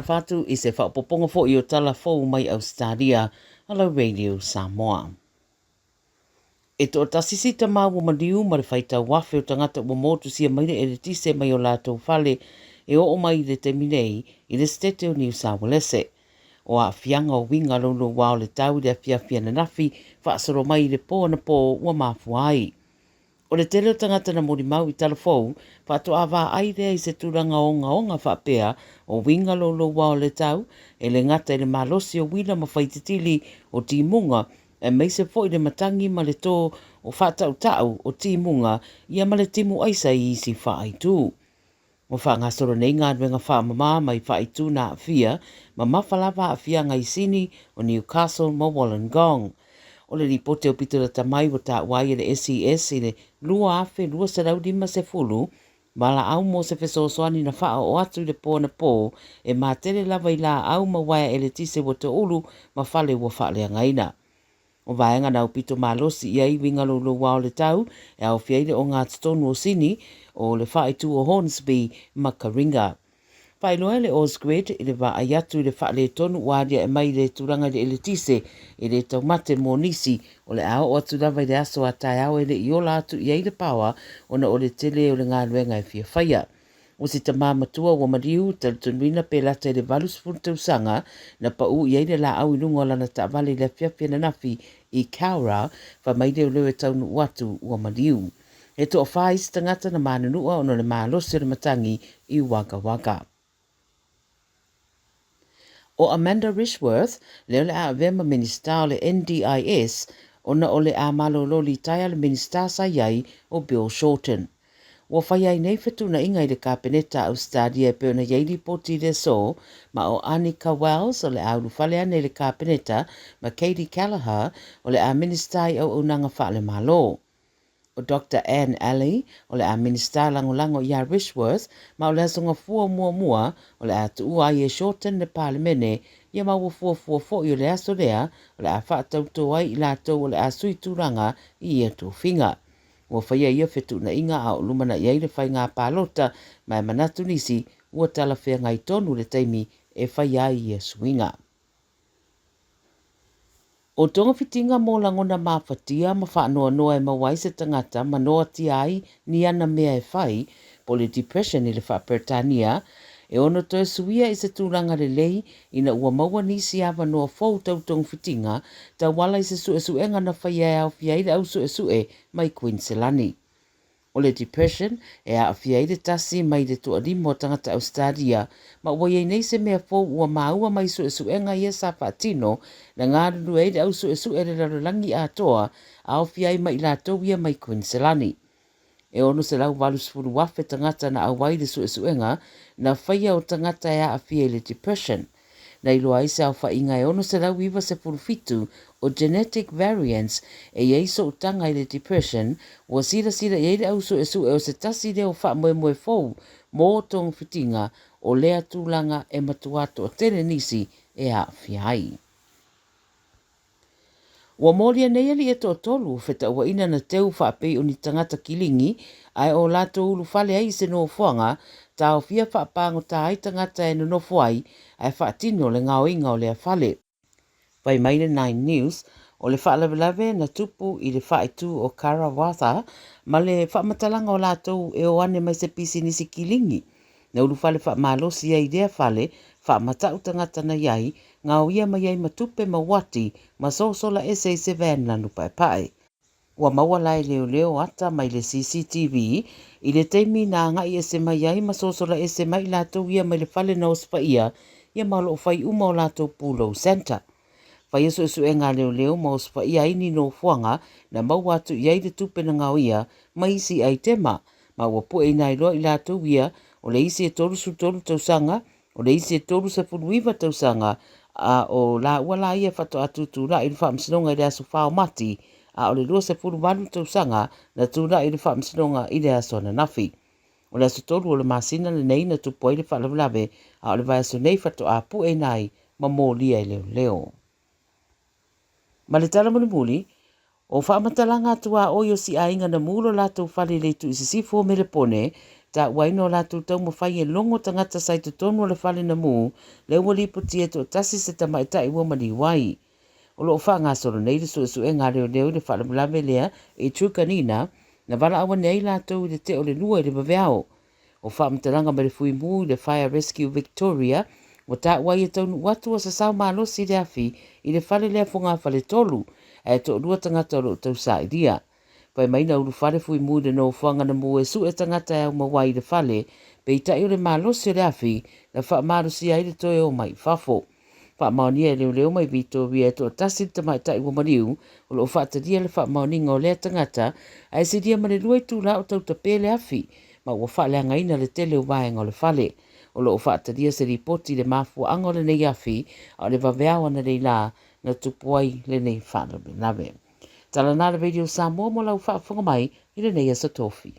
whatu I se whapoponga fo I o Tala Fou mai Ausetalia, ala Radio Samoa. E to tasisi ta mawa madiu ma le whaita wafe o tangata ua motu sia maire e le tise mai o lātou whale e o mai le teminei I le stete o New South Wales. O a fianga o winga lolo wao le tau le fia na nafi whaasoro mai le pō na pō ua mafuai. O le tele o tangata na mori mau I Tala Fou, whaato awa aire I se turanga onga whaapea o winga lolo wao le tau, e le ngata I le malosi o wina mawhaititili o timunga, e meise fo I le matangi ma le tō o whaatau tau o timunga, ia ma le timu aisa I isi whaaitu. Mo whaangasoro nei ngā ruenga whaamama mai whaaitu na afia, ma mawhalawa afia ngai sini o Newcastle ma Wollongong. O le ripote o pitula tamai o ta wai le SES I le lua afe lua sarau lima se fulu, ma au mo se fesosoani na wha o atu le pō na pō, e mā tere lava I la au ma waia e le tise wa te ulu ma whale wa whale ngaina. O vaenga na upito malosi I ai winga lolo wao le tau, e au fiaile o ngā tonu o sini, o le whaetu o Hornsby ma Karinga. Whailoa le Osgrid I le wa ayatu I le whaale tonu wadia e mai le turanga le eletise I le taumate mō nisi o le ao o atu lava I le aso a tai au e le iola atu I ai le pawa ona o le tele o le ngā luenga e fia whaia. O si ta māmatua wa mariu tal tunuina pe lata I le valus funtau sanga na pa u I ai le la au ilungo lana ta vale le fia na nafi I Kaura fa mai leo leo e taunu watu wa mariu. E to whais tangata na manunua ono le mālosi le matangi I waka waka. O Amanda Rishworth, leo le a vema minista o le NDIS, ona o le a malololi taia le minista sa iai o Bill Shorten. Wa whaiai nei whetuna inga I le kapeneta Ausetalia pe ona iai li poti le so, ma o Annika Wells o le a urufalea nei le kapeneta, ma Katie Callagher o le a minista I au unanga whaale malo. O Dr. Anne Alley, o le a minista lango ia Rishworth, ma o le asonga fua mua, o le a tuua I e Shorten le parlemene, ia ma ua fua fo I o le aso lea, o le a whaatauto ai I la tau o le a sui turanga I e tō whinga. Ua whaia ia whetuna inga a o lumana I ai le whai ngā pālota, mai manatu nisi, ua tala whea ngai tonu le taimi e whaia I e suinga. O tonga fitinga mō langona mawhatia ma whaanoa noa e mawai se tangata ma noa ti ai ni ana mea e whai po le depression I le whapertania e ono to e suia I se tūranga le lei ina ua maua nisi awa noa fau tau tonga fitinga ta wala I se suenga na whaia e au fia I le au sue mai Queenselani. O le depression e a fia I le tasi mai le tuarimo tangata Ausetalia ma ua iei nei se mea fau ua maua mai suenga ia sa whaatino na ngā ruru e le au sue le rarolangi a toa a au fia I mai la tau ia mai Queenselani. E ono se lau walus furu wafe tangata na awai le suenga na whaia o tangata e a fia I le depression. Na iloa I se au whainga e ono se lau iwa se furu fitu o genetic variants e iei so utanga I le depression wa sira iei le au sue o se tasi leo wha moe fau mō tong fitinga o lea tūlanga e matuato o tene nisi e a fiai. Ua molia nei ali e tō tolu wheta ua ina na teu whaapei o ni tangata kilingi ai o lato ulu whale ai se no fuanga ta o fia whaapango ta ai tangata e no fuai ai whaatino le ngao inga o lea whale. Vai mai le 9 News o le whaalawelawe na tupu I le whaetu o Karawatha ma le whaamatalanga o lato e o ane mai se pisi nisi kilingi. Na ulu whale whaamalosi ai lea whale whaamatau tangata na iai ngau ia mai ai matupe ma wati ma sosola ese se van lanu pai. Ua maua lai leo ata mai le CCTV I le teimi na ngai ese mai ai ma sosola ese mai lato ia mai le whale na ospaia ia malo whai uma o lato Pulo Center. Whai esu e ngā leo ma ospaia ini no fuanga na mau atu iai le tupe na ngau ia ma isi ai tema ma ua pue ina iloa I lato ia o le isi e toru su toru tausanga o le isi e toru se funuiva tausanga a o la ua la ia whato atu tūra I le whaamsinonga I le aso whao mati a o le lua se funuwanu tausanga na tūra I le whaamsinonga I le aso na nafi. O le aso toru o le masina le nei na tupo I le whalawelawe a o le vai aso nei whato a pue nai ma mōlia I leo. Ma le tala muli, o whamatalanga atua o yo si ainga na mulo lato whale le tu isisifo me le pone, Ta waino la tu tau mo fai e longo tangata sai tu tonu le fale na mu, le wali puti e to tasi se tamai tai ua mani wai. O lo wha ngā soro nei su e ngā reo leo le whale mlame lea e trukanina, na wala awa nei la tau i le te o le lua i le maweao. O wha mtaranga me le fui mu le Fire Rescue Victoria, o ta wai e taunu watu a sa sao malo si le afi i le whale lea funga whale tolu, e to lua tangata o lo tau sa idia. Pai maina uru whare fui mu le no whanga na mu e su e tangata e au mawai le whale, pe i tai o le malo si le afi, na wha maru si ai le toe o mai fafo. Wha maonia e leo mai Victoria e to tasi te mai tai ua mariu, o lo wha tadia le wha maoninga o lea tangata, ai si dia mane lua i tū la o tau ta pele afi, ma ua wha lea ngaina le tele o vaenga o le whale. O lo wha tadia se ripoti le mafua anga o le nei afi, o le waweawa na rei la, na tupuai le nei whanabe nawe. Tala nā le Radio Samoa mo lau wha whanga mai, i le nei asa tofi.